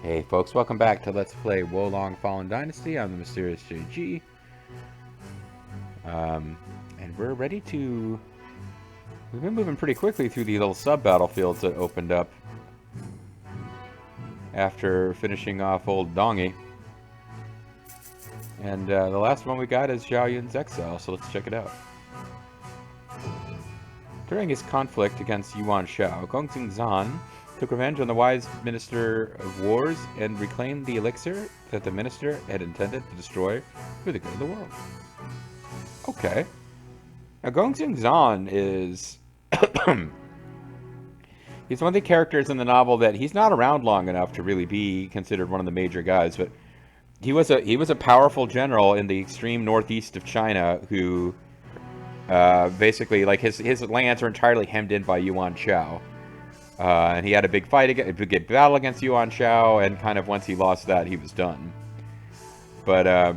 Hey folks, welcome back to Let's Play Wo Long Fallen Dynasty. I'm the Mysterious JG. And we're ready to... We've been moving pretty quickly through these little sub-battlefields that opened up after finishing off old Dongi. And the last one we got is Zhao Yun's exile, so let's check it out. During his conflict against Yuan Shao, Gongxing Zan took revenge on the wise Minister of Wars and reclaimed the elixir that the minister had intended to destroy for the good of the world. Okay. Now, Gongxing Zan is... he's one of the characters in the novel that he's not around long enough to really be considered one of the major guys, but he was a powerful general in the extreme northeast of China who basically, like, his lands are entirely hemmed in by Yuan Shao. And he had a big fight, a big battle against Yuan Shao, and kind of once he lost that, he was done. But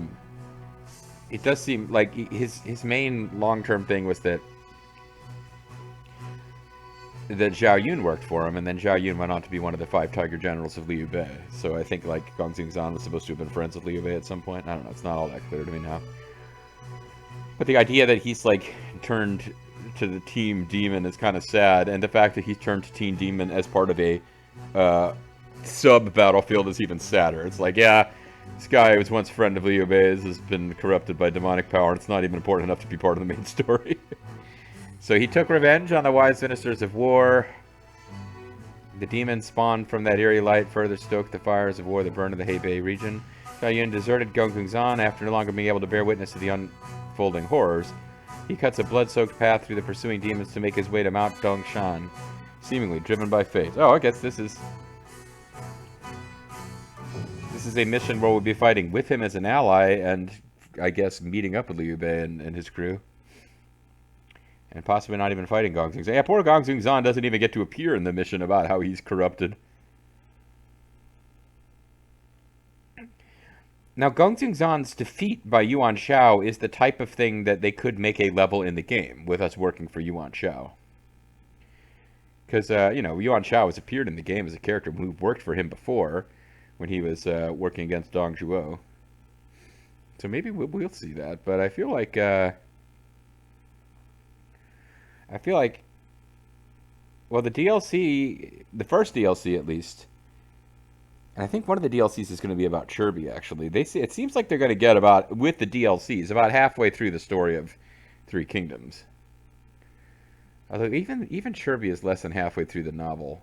it does seem like his main long-term thing was that Zhao Yun worked for him, and then Zhao Yun went on to be one of the 5 Tiger Generals of Liu Bei. So I think, like, Gongxing Zan was supposed to have been friends with Liu Bei at some point. I don't know, it's not all that clear to me now. But the idea that he's, like, turned to the Team Demon is kind of sad, and the fact that he's turned to Team Demon as part of a sub-battlefield is even sadder. It's like, yeah, this guy was once a friend of Liu Bei's, has been corrupted by demonic power, and it's not even important enough to be part of the main story. So he took revenge on the wise ministers of war. The demons spawned from that eerie light further stoked the fires of war that burned in the Hebei region. Zhao Yun deserted Gongxing Zan after no longer being able to bear witness to the unfolding horrors. He cuts a blood-soaked path through the pursuing demons to make his way to Mount Dongshan, seemingly driven by fate. Oh, I guess this is a mission where we'll be fighting with him as an ally, and I guess meeting up with Liu Bei and his crew. And possibly not even fighting Gongxing Zan. Yeah, poor Gongxing Zan doesn't even get to appear in the mission about how he's corrupted. Now, Gongxing Zan's defeat by Yuan Shao is the type of thing that they could make a level in the game with us working for Yuan Shao. Because, you know, Yuan Shao has appeared in the game as a character who worked for him before when he was working against Dong Zhuo. So maybe we'll see that, but I feel like... well, the DLC, the first DLC at least, and I think one of the DLCs is going to be about Kirby, actually. It seems like they're going to get about, with the DLCs, about halfway through the story of Three Kingdoms. Although even Kirby is less than halfway through the novel.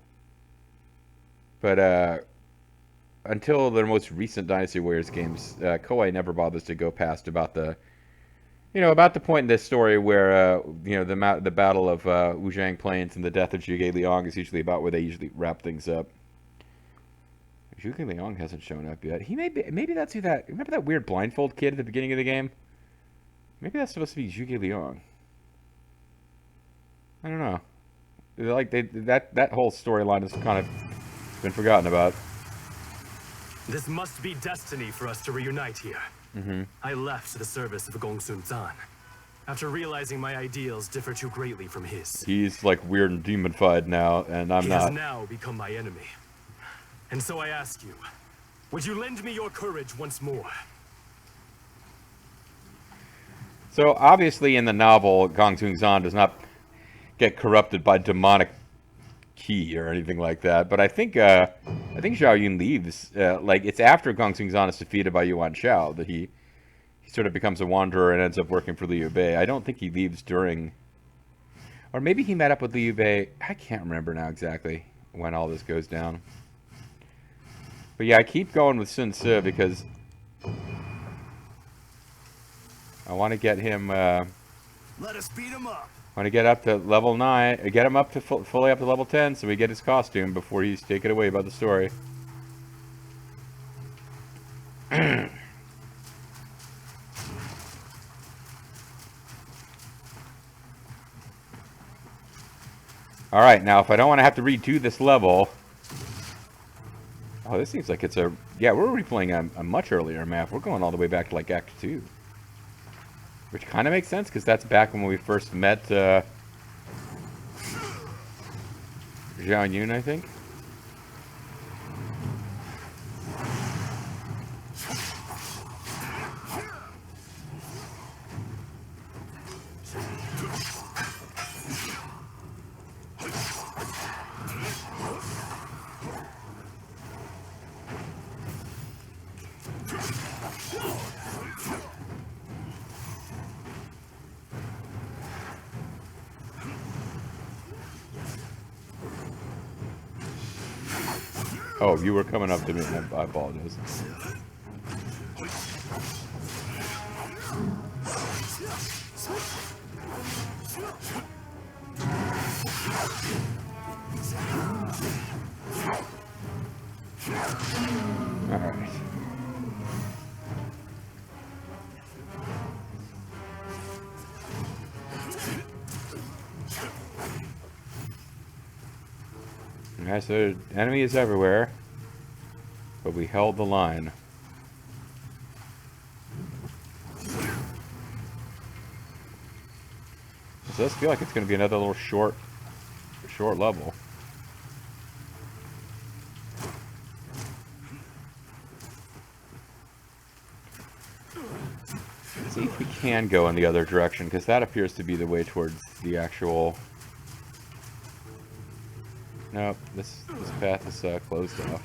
But until their most recent Dynasty Warriors games, Koei never bothers to go past about the... You know, about the point in this story where, you know, the Battle of Wuzhang Plains and the death of Zhuge Liang is usually about where they usually wrap things up. Zhuge Liang hasn't shown up yet. He may be, maybe that's who that... Remember that weird blindfold kid at the beginning of the game? Maybe that's supposed to be Zhuge Liang. I don't know. Like, that whole storyline has kind of been forgotten about. This must be destiny for us to reunite here. I left the service of Gongxing Zan after realizing my ideals differ too greatly from his. He's like weird and demonified now, and I'm not. He has now become my enemy. And so I ask you, would you lend me your courage once more? So obviously in the novel, Gongxing Zan does not get corrupted by demonic ki or anything like that. But I think Zhao Yun leaves. Like, it's after Gongxing Zan is defeated by Yuan Shao that he sort of becomes a wanderer and ends up working for Liu Bei. I don't think he leaves during... Or maybe he met up with Liu Bei. I can't remember now exactly when all this goes down. But yeah, I keep going with Sun Ce because I want to get him... Let us beat him up. Want to get up to level 9, get him up to fully up to level 10 so we get his costume before he's taken away by the story. Alright, now if I don't want to have to redo this level... Oh, this seems like it's a... Yeah, we're replaying a much earlier map. We're going all the way back to like Act 2. Which kind of makes sense, because that's back when we first met Zhao Yun, I think. Oh, you were coming up to me. I apologize. Alright. Okay, so enemy is everywhere, but we held the line. It does feel like it's going to be another little short level. Let's see if we can go in the other direction, because that appears to be the way towards the actual... Nope, this path is closed off.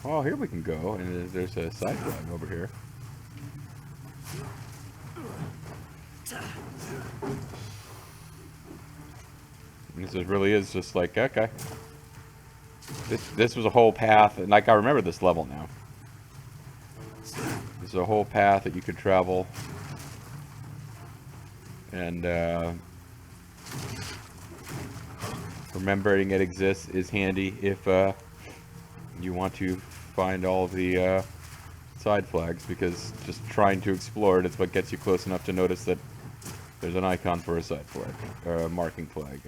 Oh, here we can go, and there's a side flag over here. And this really is just like, okay. This was a whole path, and like I remember this level now. This is a whole path that you could travel. And remembering it exists is handy if you want to find all of the side flags, because just trying to explore it is what gets you close enough to notice that there's an icon for a side flag, or a marking flag.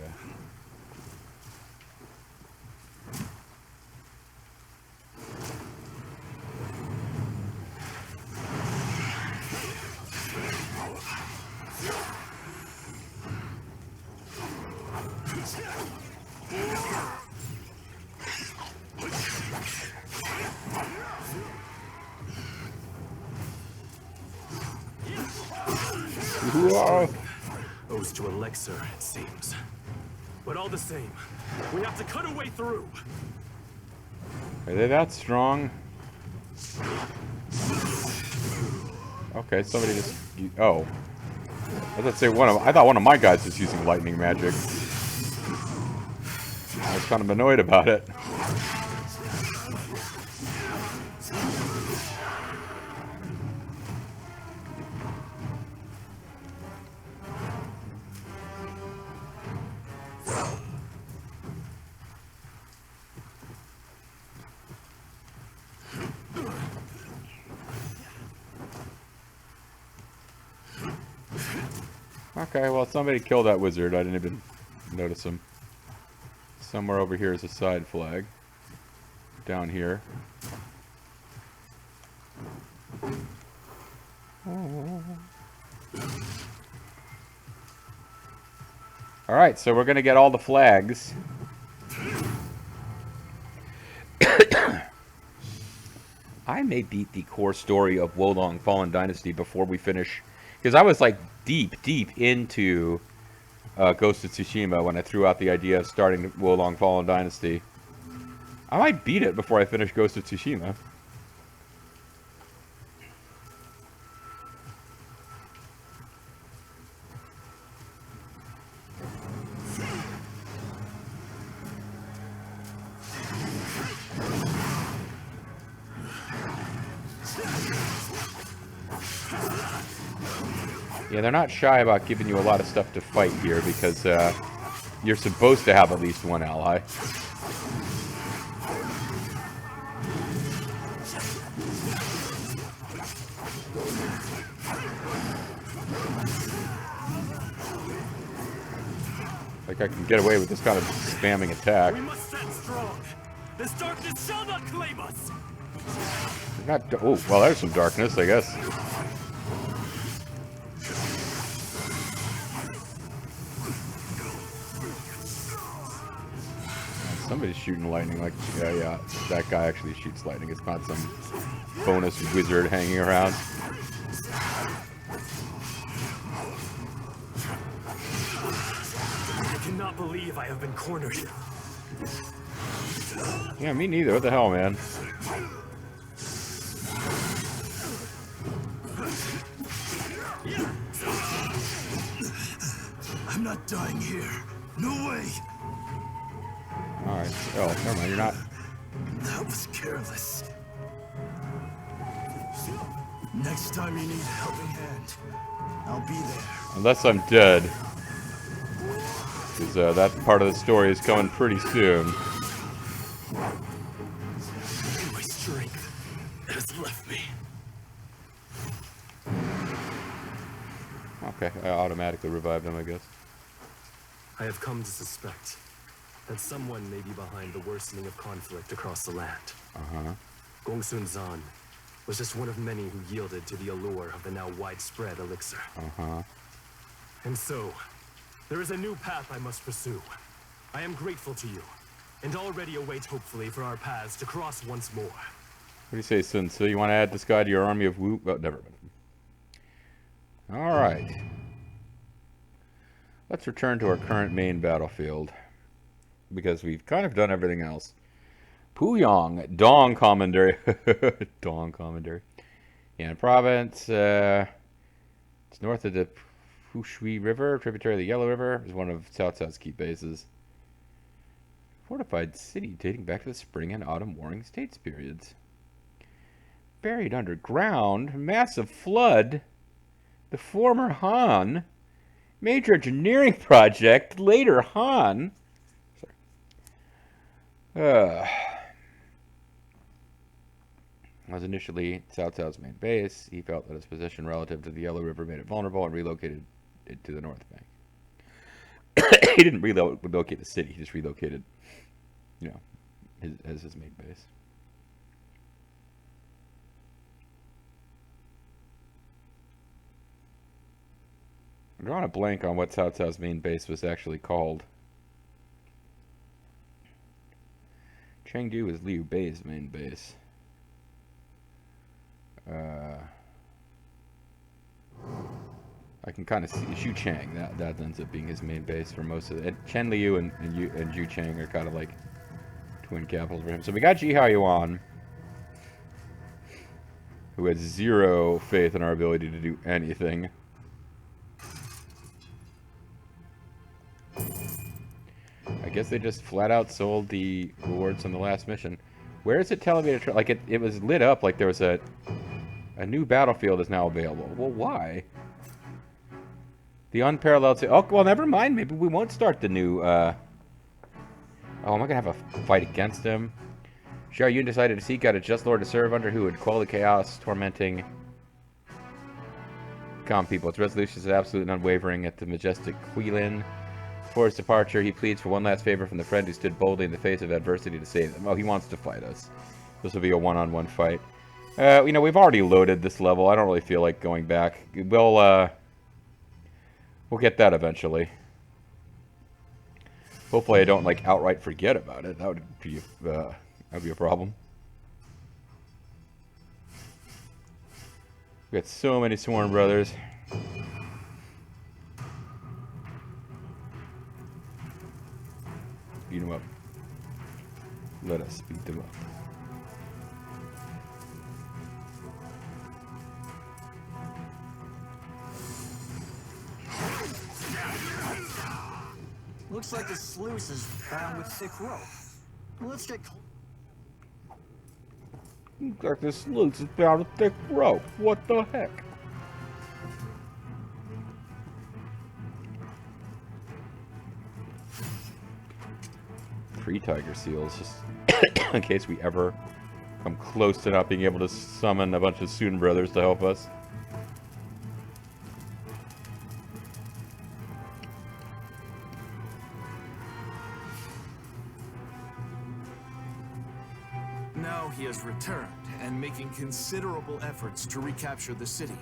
Owes to elixir, it seems. But all the same, we have to cut a way through. Are they that strong? Okay, somebody just... Oh. I was gonna say I thought one of my guys was using lightning magic. I was kind of annoyed about it. Okay, well, somebody killed that wizard. I didn't even notice him. Somewhere over here is a side flag. Down here. Alright, so we're going to get all the flags. I may beat the core story of Wo Long Fallen Dynasty before we finish. Because I was like deep into Ghost of Tsushima when I threw out the idea of starting Wo Long Fallen Dynasty. I might beat it before I finish Ghost of Tsushima. Yeah, they're not shy about giving you a lot of stuff to fight here, because you're supposed to have at least one ally. Like I can get away with this kind of spamming attack. We must stand strong. This darkness shall not claim us. Not, oh, well, there's some darkness, I guess. Somebody's shooting lightning, like, yeah, that guy actually shoots lightning. It's not some bonus wizard hanging around. I cannot believe I have been cornered. Yeah, me neither. What the hell, man? not dying here. No way. Alright. Oh, never mind, you're not. That was careless. Next time you need a helping hand, I'll be there. Unless I'm dead. Because that part of the story is coming pretty soon. My strength has left me. Okay, I automatically revived him, I guess. I have come to suspect that someone may be behind the worsening of conflict across the land. Uh-huh. Gongsun Zan was just one of many who yielded to the allure of the now widespread elixir. Uh-huh. And so, there is a new path I must pursue. I am grateful to you, and already await hopefully for our paths to cross once more. What do you say, Sun Tzu? You want to add this guy to your army of Wu? Oh, never mind. Alright. Let's return to our current main battlefield. Because we've kind of done everything else. Puyang, Dong Commandery. Dong Commandery. Yeah, province. It's north of the Fushui River, tributary of the Yellow River. Is one of Cao Cao's key bases. Fortified city dating back to the spring and autumn warring states periods. Buried underground. Massive flood. The former Han. Major engineering project. Later Han. Was initially Cao Cao's main base. He felt that his position relative to the Yellow River made it vulnerable and relocated it to the north bank. He didn't relocate the city. He just relocated, you know, as his main base. I'm drawing a blank on what Cao Cao's main base was actually called. Chengdu is Liu Bei's main base. I can kind of see Xu Chang. That ends up being his main base for most of it. Chen Liu and Xu Chang are kind of like twin capitals for him. So we got Ji Haoyuan, who has zero faith in our ability to do anything. I guess they just flat out sold the rewards on the last mission. Where is it telling me to try? Like it was lit up like there was a new battlefield is now available. Well, why? The unparalleled... Oh, well, never mind. Maybe we won't start the new... Oh, am I going to have a fight against him? Zhao Yun decided to seek out a just lord to serve under who would quell the chaos tormenting calm people. Its resolution is absolute and unwavering at the majestic Huilin. Before his departure, he pleads for one last favor from the friend who stood boldly in the face of adversity to save them. Oh, he wants to fight us. This will be a one-on-one fight. You know, we've already loaded this level. I don't really feel like going back. We'll get that eventually. Hopefully I don't, like, outright forget about it. That would be a problem. We got so many sworn brothers. Beat them up. Let us beat them up. Looks like the sluice is bound with thick rope. Let's get... Looks like this sluice is bound with thick rope. What the heck? Tiger seals, just in case we ever come close to not being able to summon a bunch of Sun brothers to help us. Now he has returned and making considerable efforts to recapture the city.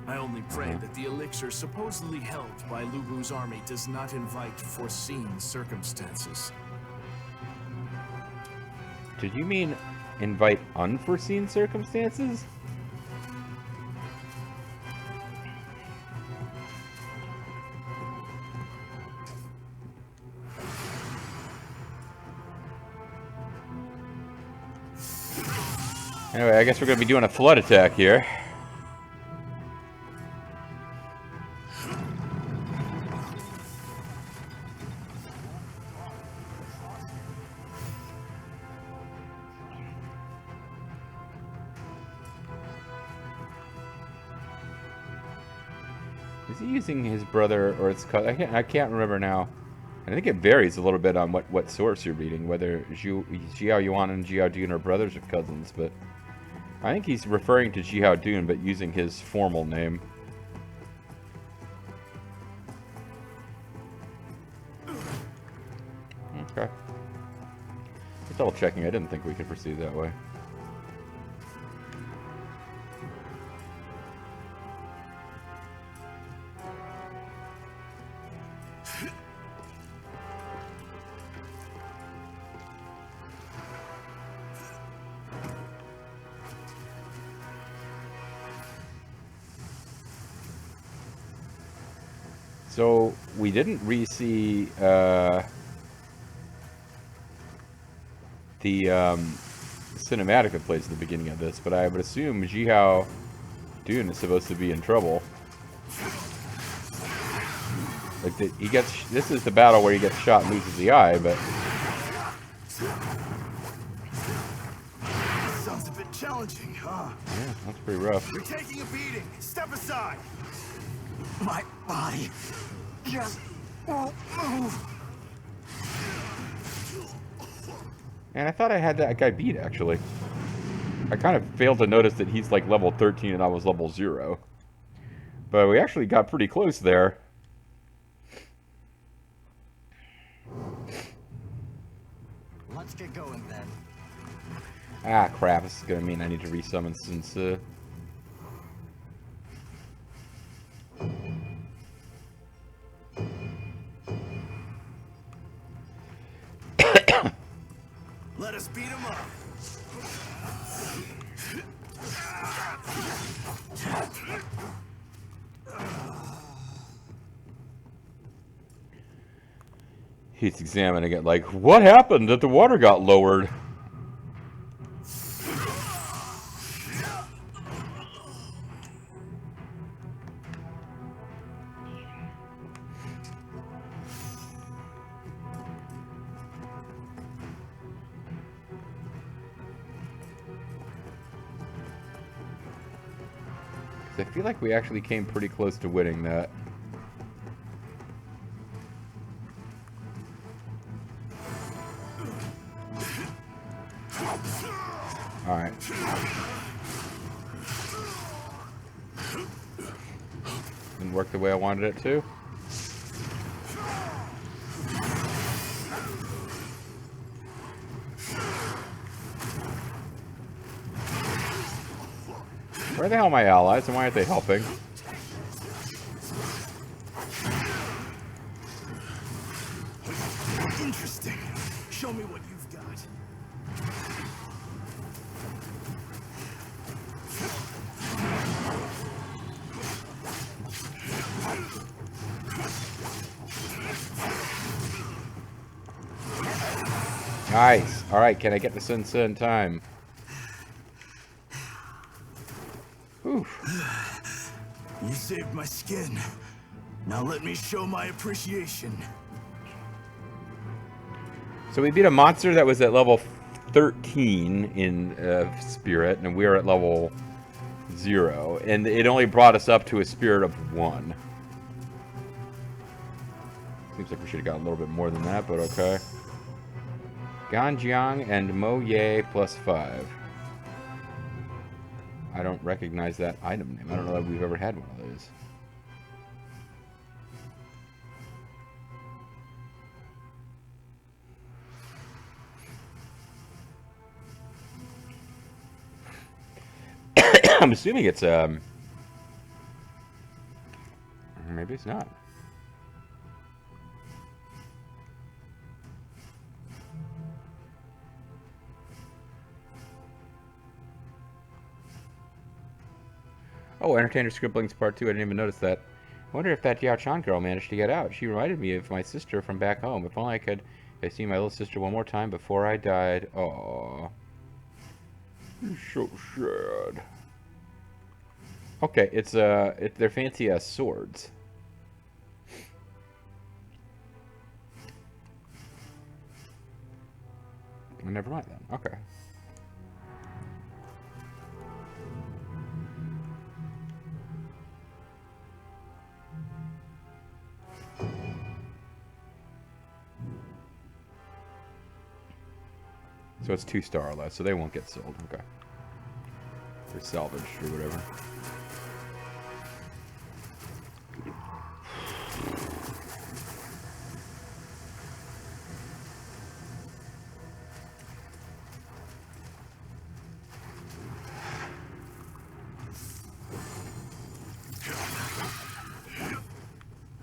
I only pray that the elixir supposedly held by Lu Bu's army does not invite foreseen circumstances. Did you mean invite unforeseen circumstances? Anyway, I guess we're going to be doing a flood attack here. Is he using his brother or its cousin? I can't remember now. I think it varies a little bit on what source you're reading, whether Zhao Yuan and Zhao Dun are brothers or cousins, but I think he's referring to Zhao Dun, but using his formal name. Okay. Just double checking, I didn't think we could proceed that way. So, we didn't re-see the cinematic that plays at the beginning of this, but I would assume Zhao Dun is supposed to be in trouble. Like, this is the battle where he gets shot and loses the eye, but... Sounds a bit challenging, huh? Yeah, that's pretty rough. You're taking a beating. Step aside. My body just won't move. And I thought I had that guy beat, actually. I kind of failed to notice that he's like level 13 and I was level 0. But we actually got pretty close there. Let's get going then. Ah, crap. This is going to mean I need to resummon since... Let us beat him up. He's examining it like, what happened that the water got lowered? I feel like we actually came pretty close to winning that. Alright. Didn't work the way I wanted it to. Where the hell are my allies and why aren't they helping? Interesting. Show me what you've got. Nice. Alright, can I get the Sun in time? Whew. You saved my skin. Now let me show my appreciation. So we beat a monster that was at level 13 in Spirit, and we are at level 0. And it only brought us up to a Spirit of 1. Seems like we should have gotten a little bit more than that, but okay. Ganjiang and Mo Ye +5. I don't recognize that item name. I don't know that we've ever had one of those. I'm assuming it's maybe it's not. Oh, Entertainer Scribblings Part 2. I didn't even notice that. I wonder if that Yao Chan girl managed to get out. She reminded me of my sister from back home. If only I could have seen my little sister one more time before I died. Aww. It's so sad. Okay, it's they're fancy as swords. Never mind then. Okay. So it's 2-star or less, so they won't get sold. Okay. Or salvaged or whatever.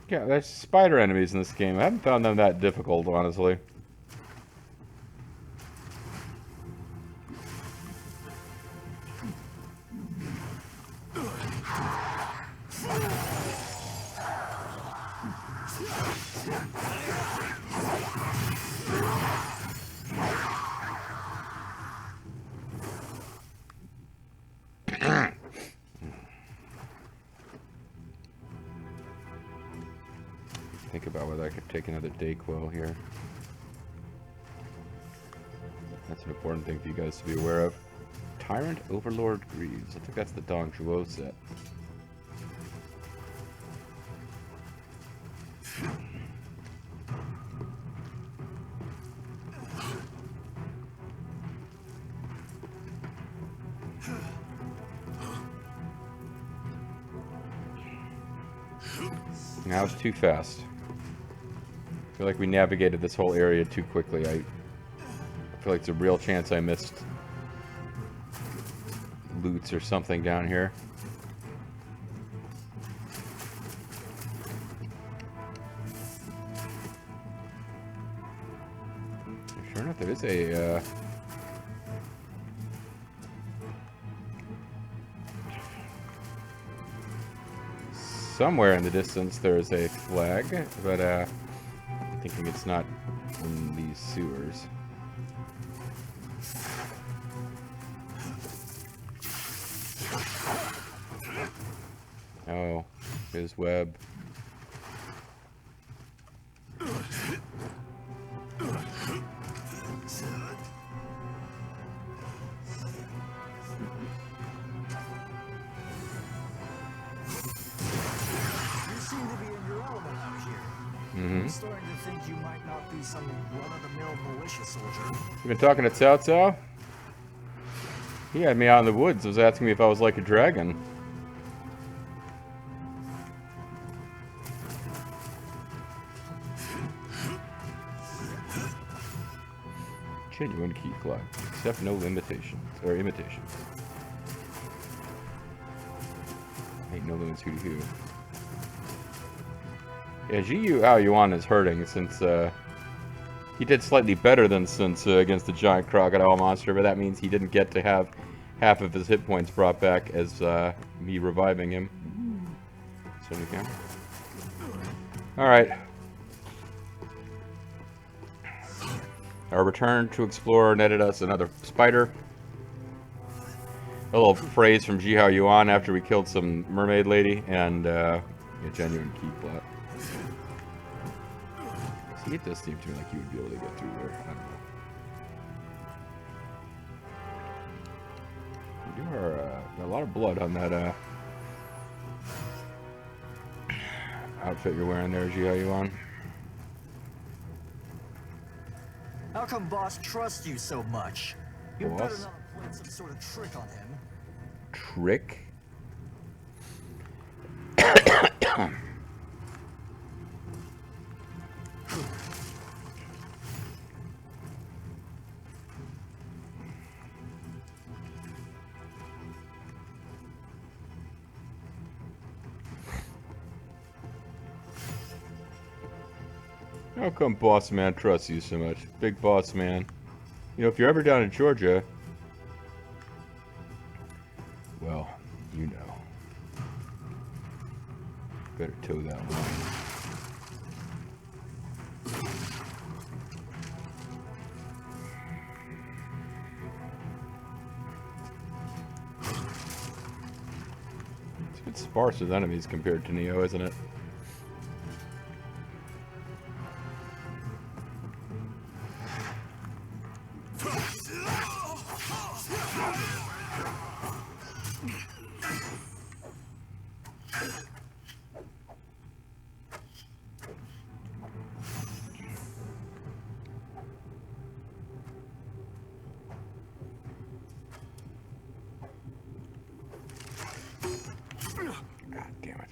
Yeah, there's spider enemies in this game. I haven't found them that difficult, honestly. Think about whether I could take another Dayquil here. That's an important thing for you guys to be aware of. Tyrant Overlord Greaves. I think that's the Dong Zhuo set. Now it's too fast. I feel like we navigated this whole area too quickly. I feel like it's a real chance I missed loots or something down here. Sure enough, there is a somewhere in the distance there's a flag, but I'm thinking it's not in these sewers. Oh, his web. I'm starting to think you might not be some run-of-the-mill militia soldier. You been talking to Cao Cao? He had me out in the woods. Was asking me if I was like a dragon. Genuine key flag. Accept no limitations or imitations. Ain't no limits who to who. Yeah, Zhao Yun is hurting since he did slightly better than since against the giant crocodile monster, but that means he didn't get to have half of his hit points brought back as me reviving him. So we can. All right. Our return to explore netted us another spider. A little praise from Zhao Yun after we killed some mermaid lady and a genuine key flat. See, it does seem to me like you would be able to get through there. I don't know. You are got a lot of blood on that outfit you're wearing there, Zhao Yun. How come boss trusts you so much? You Boss? better not have played some sort of trick on him. Trick? How come Boss Man trusts you so much? Big Boss Man. You know, if you're ever down in Georgia, well, you know. Better toe that line. It's a bit sparse with enemies compared to Neo, isn't it? damn it.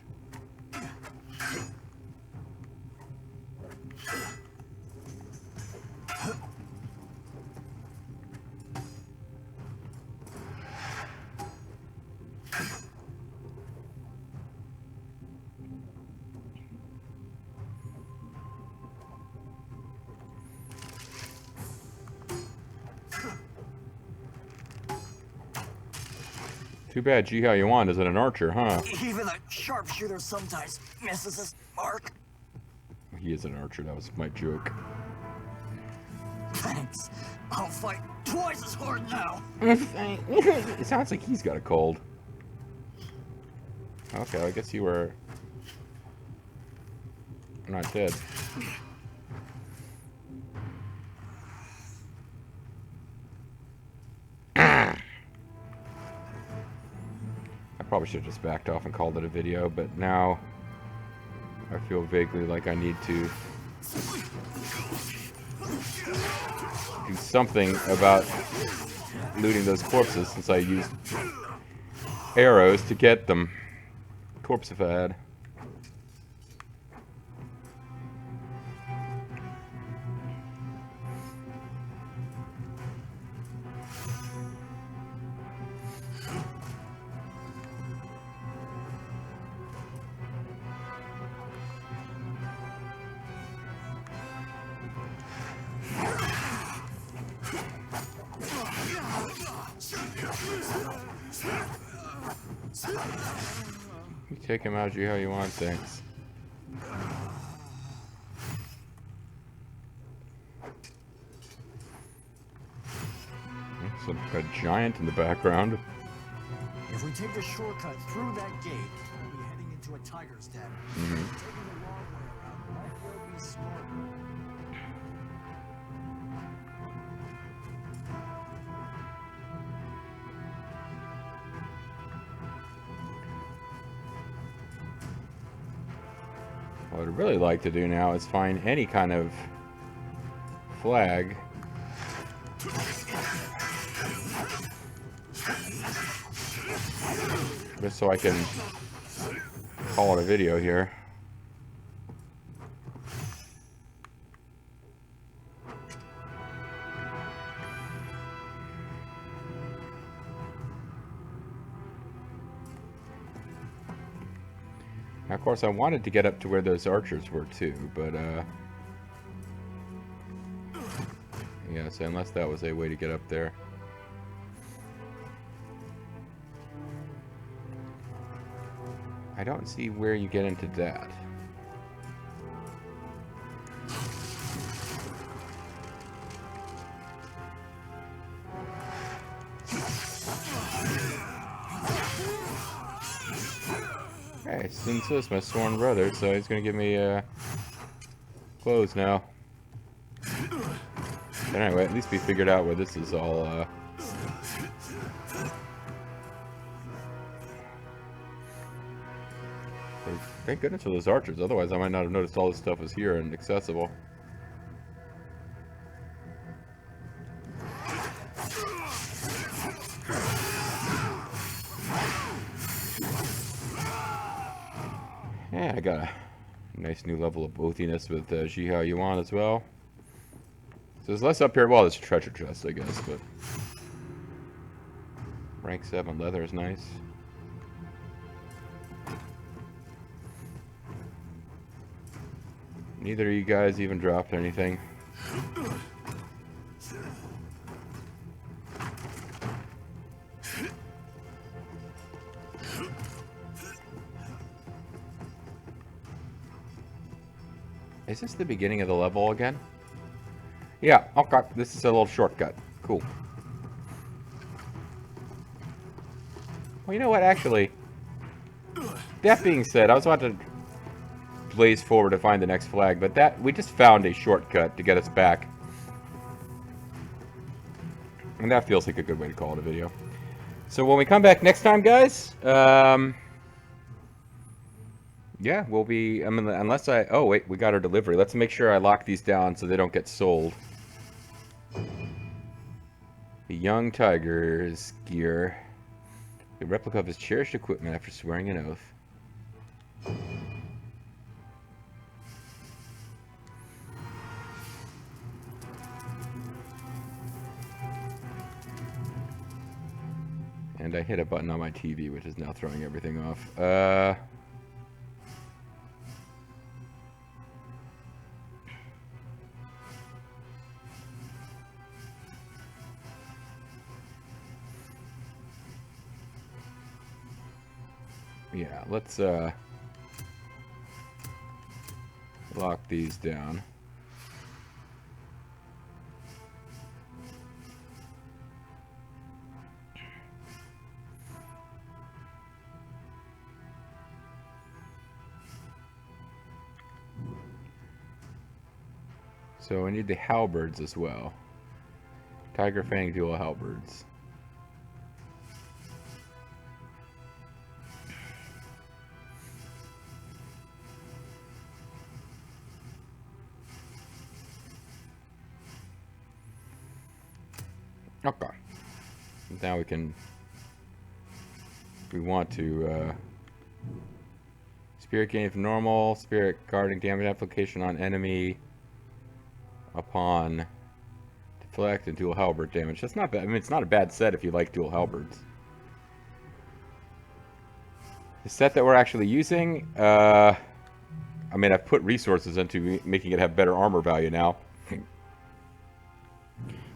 Too bad Zhao Yun isn't an archer, huh? Even a sharpshooter sometimes misses his mark. He is an archer, that was my joke. Thanks. I'll fight twice as hard now. It sounds like he's got a cold. Okay, I guess you were not dead. I probably should have just backed off and called it a video, but now I feel vaguely like I need to do something about looting those corpses since I used arrows to get them. Corpseified. You take him out, how you want, thanks. Some a giant in the background. If we take the shortcut through that gate, we'll be heading into a tiger's den. Taking the long way around might well be smarter. What I'd really like to do now is find any kind of flag. Just so I can call it a video here. Now, of course, I wanted to get up to where those archers were too, but yeah, so unless that was a way to get up there. I don't see where you get into that. Hey, Sun Tzu's my sworn brother, so he's gonna give me clothes now. But anyway, at least we figured out where this is all thank goodness for those archers, otherwise I might not have noticed all this stuff was here and accessible. Yeah, I got a nice new level of bothiness with Zhao Yun as well. So there's less up here. Well, there's a treasure chest, I guess, but rank 7 leather is nice. Neither of you guys even dropped anything. Is this the beginning of the level again? Yeah, okay. This is a little shortcut. Cool. Well, you know what, actually, that being said, I was about to blaze forward to find the next flag, but that we just found a shortcut to get us back. And that feels like a good way to call it a video. So when we come back next time, guys, yeah, we'll be, I mean, unless I, oh wait, we got our delivery. Let's make sure I lock these down so they don't get sold. The young tiger's gear. A replica of his cherished equipment after swearing an oath. And I hit a button on my TV, which is now throwing everything off. Yeah, let's lock these down. So I need the halberds as well. Tiger Fang dual halberds. Okay. Now we can, if we want to, spirit gain from normal, spirit guarding damage application on enemy upon deflect and dual halberd damage. That's not bad. I mean, it's not a bad set if you like dual halberds. The set that we're actually using, I mean, I've put resources into making it have better armor value now.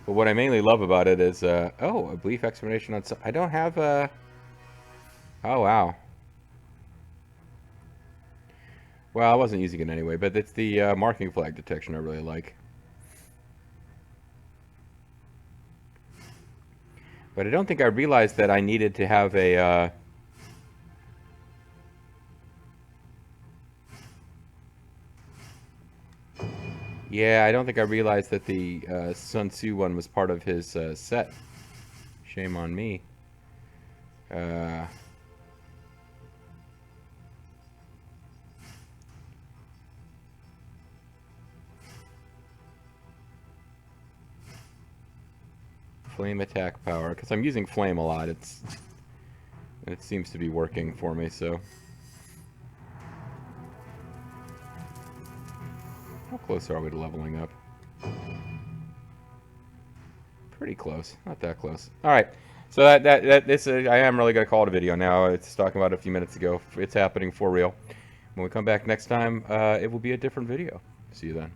But what I mainly love about it is, oh, a belief explanation on... I don't have a... Oh, wow. Well, I wasn't using it anyway, but it's the marking flag detection I really like. But I don't think I realized that I needed to have a... Yeah, I don't think I realized that the Sun Tzu one was part of his set. Shame on me. Flame attack power, because I'm using flame a lot. It seems to be working for me, so... How close are we to leveling up? Pretty close. Not that close. Alright. So I am really going to call it a video now. It's talking about it a few minutes ago. It's happening for real. When we come back next time, it will be a different video. See you then.